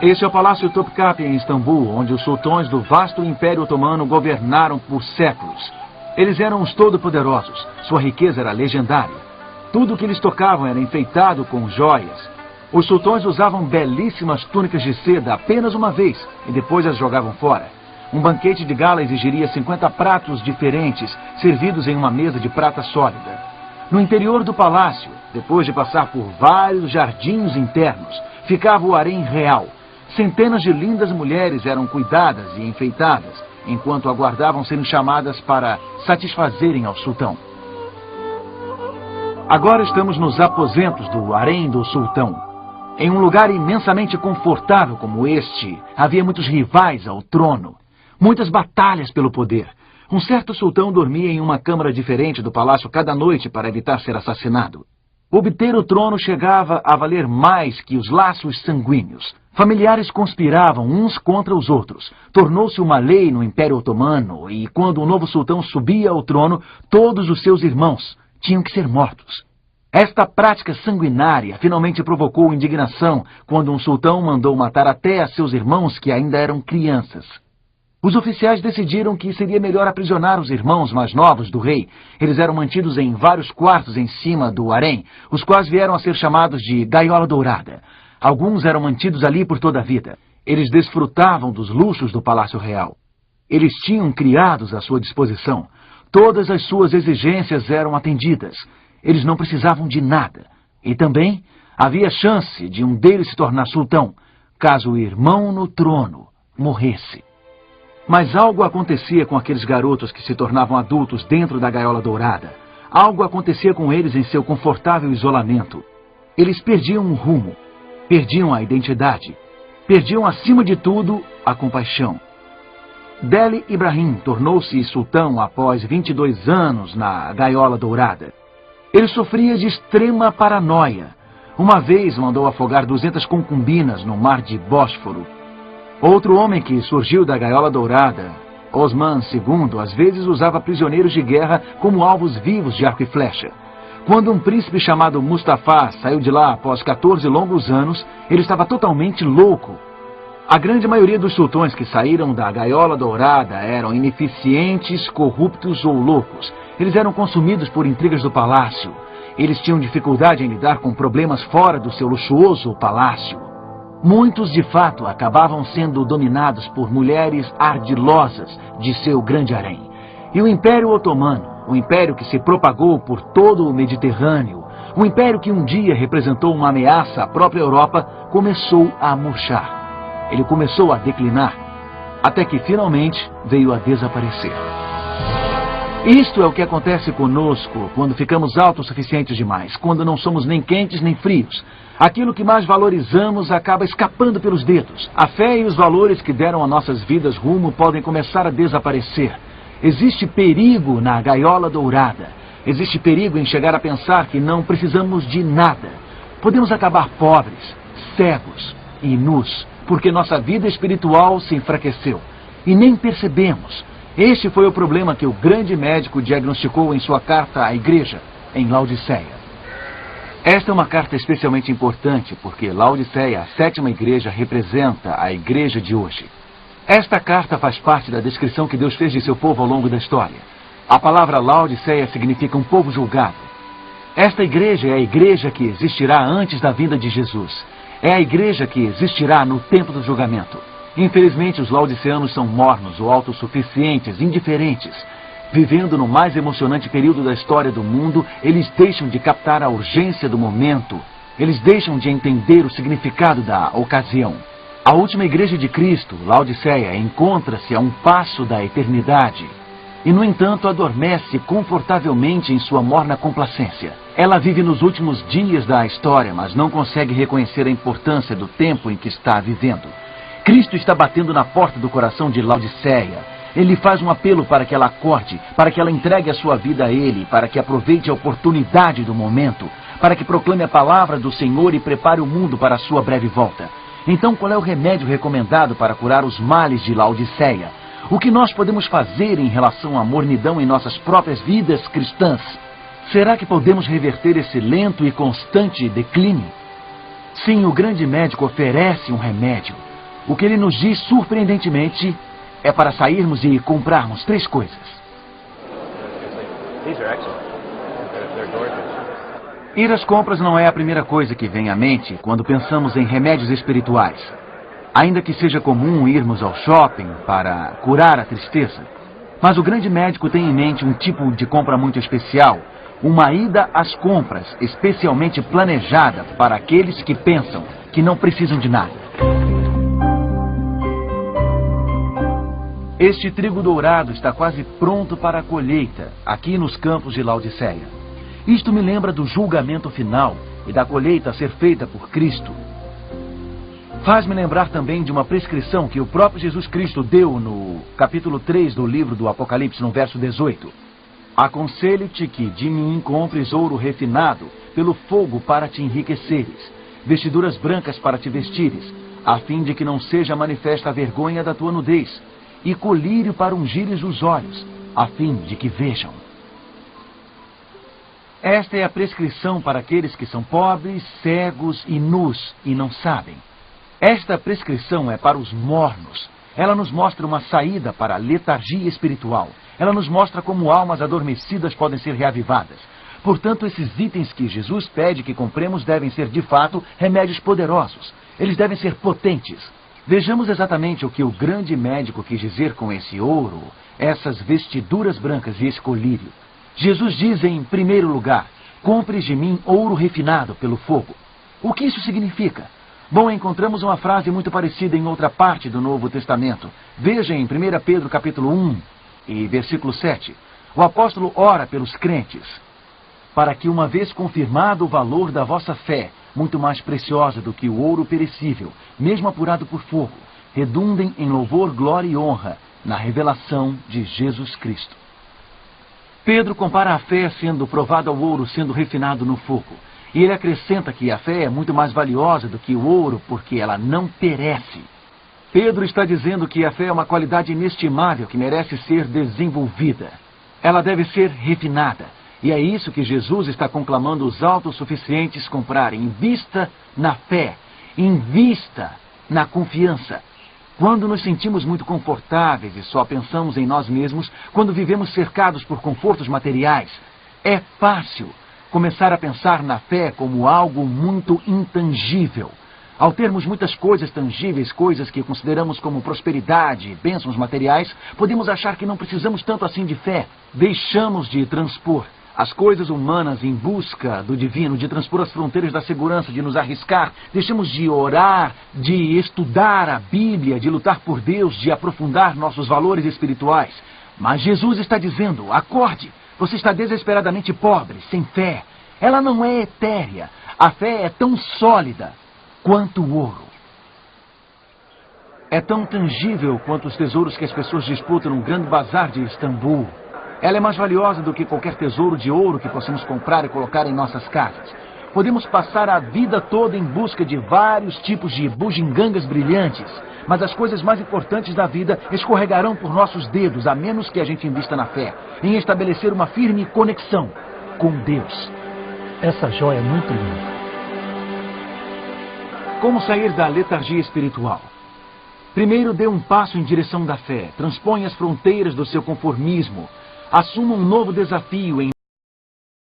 Este é o Palácio Topkapi em Istambul, onde os sultões do vasto Império Otomano governaram por séculos. Eles eram os todo-poderosos, sua riqueza era legendária. Tudo o que eles tocavam era enfeitado com joias. Os sultões usavam belíssimas túnicas de seda apenas uma vez e depois as jogavam fora. Um banquete de gala exigiria 50 pratos diferentes, servidos em uma mesa de prata sólida. No interior do palácio, depois de passar por vários jardins internos, ficava o harém real. Centenas de lindas mulheres eram cuidadas e enfeitadas, enquanto aguardavam serem chamadas para satisfazerem ao sultão. Agora estamos nos aposentos do harém do sultão. Em um lugar imensamente confortável como este, havia muitos rivais ao trono. Muitas batalhas pelo poder. Um certo sultão dormia em uma câmara diferente do palácio cada noite para evitar ser assassinado. Obter o trono chegava a valer mais que os laços sanguíneos. Familiares conspiravam uns contra os outros. Tornou-se uma lei no Império Otomano e, quando um novo sultão subia ao trono, todos os seus irmãos tinham que ser mortos. Esta prática sanguinária finalmente provocou indignação quando um sultão mandou matar até a seus irmãos que ainda eram crianças. Os oficiais decidiram que seria melhor aprisionar os irmãos mais novos do rei. Eles eram mantidos em vários quartos em cima do harém, os quais vieram a ser chamados de gaiola dourada. Alguns eram mantidos ali por toda a vida. Eles desfrutavam dos luxos do Palácio Real. Eles tinham criados à sua disposição. Todas as suas exigências eram atendidas. Eles não precisavam de nada. E também havia chance de um deles se tornar sultão, caso o irmão no trono morresse. Mas algo acontecia com aqueles garotos que se tornavam adultos dentro da gaiola dourada. Algo acontecia com eles em seu confortável isolamento. Eles perdiam o rumo, perdiam a identidade, perdiam acima de tudo a compaixão. Deli Ibrahim tornou-se sultão após 22 anos na gaiola dourada. Ele sofria de extrema paranoia. Uma vez mandou afogar 200 concubinas no mar de Bósforo. Outro homem que surgiu da gaiola dourada, Osman II, às vezes usava prisioneiros de guerra como alvos vivos de arco e flecha. Quando um príncipe chamado Mustafa saiu de lá após 14 longos anos, ele estava totalmente louco. A grande maioria dos sultões que saíram da gaiola dourada eram ineficientes, corruptos ou loucos. Eles eram consumidos por intrigas do palácio. Eles tinham dificuldade em lidar com problemas fora do seu luxuoso palácio. Muitos, de fato, acabavam sendo dominados por mulheres ardilosas de seu grande harém. E o Império Otomano, o império que se propagou por todo o Mediterrâneo, o império que um dia representou uma ameaça à própria Europa, começou a murchar. Ele começou a declinar, até que finalmente veio a desaparecer. Isto é o que acontece conosco quando ficamos autossuficientes demais, quando não somos nem quentes nem frios. Aquilo que mais valorizamos acaba escapando pelos dedos. A fé e os valores que deram a nossas vidas rumo podem começar a desaparecer. Existe perigo na gaiola dourada. Existe perigo em chegar a pensar que não precisamos de nada. Podemos acabar pobres, cegos e nus, porque nossa vida espiritual se enfraqueceu. E nem percebemos. Este foi o problema que o grande médico diagnosticou em sua carta à igreja, em Laodiceia. Esta é uma carta especialmente importante porque Laodiceia, a sétima igreja, representa a igreja de hoje. Esta carta faz parte da descrição que Deus fez de seu povo ao longo da história. A palavra Laodiceia significa um povo julgado. Esta igreja é a igreja que existirá antes da vinda de Jesus. É a igreja que existirá no tempo do julgamento. Infelizmente, os laodiceanos são mornos ou autossuficientes, indiferentes. Vivendo no mais emocionante período da história do mundo, eles deixam de captar a urgência do momento. Eles deixam de entender o significado da ocasião. A última igreja de Cristo, Laodiceia, encontra-se a um passo da eternidade. E, no entanto, adormece confortavelmente em sua morna complacência. Ela vive nos últimos dias da história, mas não consegue reconhecer a importância do tempo em que está vivendo. Cristo está batendo na porta do coração de Laodiceia. Ele faz um apelo para que ela acorde, para que ela entregue a sua vida a Ele, para que aproveite a oportunidade do momento, para que proclame a palavra do Senhor e prepare o mundo para a sua breve volta. Então, qual é o remédio recomendado para curar os males de Laodiceia? O que nós podemos fazer em relação à mornidão em nossas próprias vidas cristãs? Será que podemos reverter esse lento e constante declínio? Sim, o grande médico oferece um remédio. O que ele nos diz, surpreendentemente, é para sairmos e comprarmos 3 coisas. Ir às compras não é a primeira coisa que vem à mente quando pensamos em remédios espirituais. Ainda que seja comum irmos ao shopping para curar a tristeza. Mas o grande médico tem em mente um tipo de compra muito especial. Uma ida às compras especialmente planejada para aqueles que pensam que não precisam de nada. Este trigo dourado está quase pronto para a colheita, aqui nos campos de Laodiceia. Isto me lembra do julgamento final e da colheita a ser feita por Cristo. Faz-me lembrar também de uma prescrição que o próprio Jesus Cristo deu no capítulo 3 do livro do Apocalipse, no verso 18. Aconselho-te que de mim compres ouro refinado pelo fogo para te enriqueceres, vestiduras brancas para te vestires, a fim de que não seja manifesta a vergonha da tua nudez, e colírio para ungires os olhos, a fim de que vejam. Esta é a prescrição para aqueles que são pobres, cegos e nus e não sabem. Esta prescrição é para os mornos. Ela nos mostra uma saída para a letargia espiritual. Ela nos mostra como almas adormecidas podem ser reavivadas. Portanto, esses itens que Jesus pede que compremos devem ser, de fato, remédios poderosos. Eles devem ser potentes. Vejamos exatamente o que o grande médico quis dizer com esse ouro, essas vestiduras brancas e esse colírio. Jesus diz em primeiro lugar, compres de mim ouro refinado pelo fogo. O que isso significa? Bom, encontramos uma frase muito parecida em outra parte do Novo Testamento. Veja em 1 Pedro capítulo 1 e versículo 7. O apóstolo ora pelos crentes, para que uma vez confirmado o valor da vossa fé, muito mais preciosa do que o ouro perecível, mesmo apurado por fogo, redundem em louvor, glória e honra na revelação de Jesus Cristo. Pedro compara a fé sendo provada ao ouro sendo refinado no fogo. E ele acrescenta que a fé é muito mais valiosa do que o ouro porque ela não perece. Pedro está dizendo que a fé é uma qualidade inestimável que merece ser desenvolvida. Ela deve ser refinada. E é isso que Jesus está conclamando os autossuficientes comprarem. Invista na fé. Invista na confiança. Quando nos sentimos muito confortáveis e só pensamos em nós mesmos, quando vivemos cercados por confortos materiais, é fácil começar a pensar na fé como algo muito intangível. Ao termos muitas coisas tangíveis, coisas que consideramos como prosperidade e bênçãos materiais, podemos achar que não precisamos tanto assim de fé. Deixamos de transpor as coisas humanas em busca do divino, de transpor as fronteiras da segurança, de nos arriscar. Deixamos de orar, de estudar a Bíblia, de lutar por Deus, de aprofundar nossos valores espirituais. Mas Jesus está dizendo, acorde, você está desesperadamente pobre, sem fé. Ela não é etérea. A fé é tão sólida quanto o ouro. É tão tangível quanto os tesouros que as pessoas disputam no grande bazar de Istambul. Ela é mais valiosa do que qualquer tesouro de ouro que possamos comprar e colocar em nossas casas. Podemos passar a vida toda em busca de vários tipos de bugigangas brilhantes, mas as coisas mais importantes da vida escorregarão por nossos dedos, a menos que a gente invista na fé, em estabelecer uma firme conexão com Deus. Essa joia é muito linda. Como sair da letargia espiritual? Primeiro, dê um passo em direção da fé. Transponha as fronteiras do seu conformismo. Assuma um novo desafio em